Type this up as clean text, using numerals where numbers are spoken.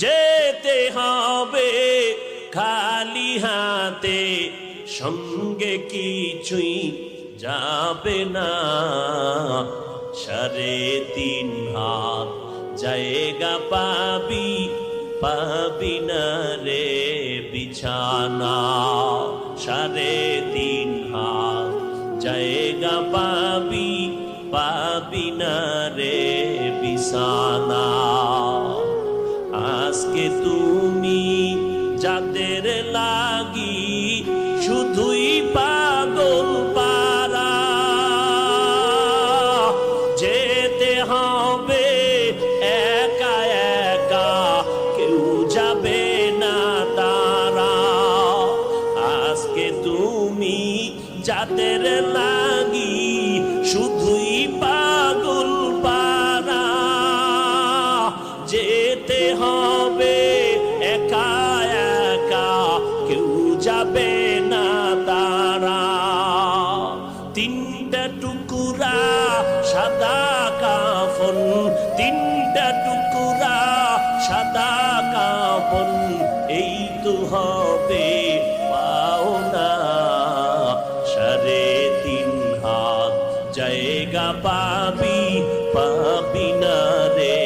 যেতে হবে খালি হাতে, সঙ্গে কিছুই যাবে না। 3.5 হাত জায়গা পাবি, পাবি না রে বিছানা। 3.5 হাত জায়গা পাবি, পাবি না রে বিছানা। আজকে তুমি যাদের লাগি শুধুই পাগল পারা, যেতে হবে একা একা, কেউ যাবে না তারা। আজকে তুমি যাদের লাগি শুধুই পাগল পারা, যেতে হবে একা একা, কেউ যাবে না তারা। 3টা টুকুরা সাদা কাফন, 3টা টুকুরা সাদা কাফন, এই তো হবে পাওনা। 3.5 হাত জায়গা পাবি, পাবি না রে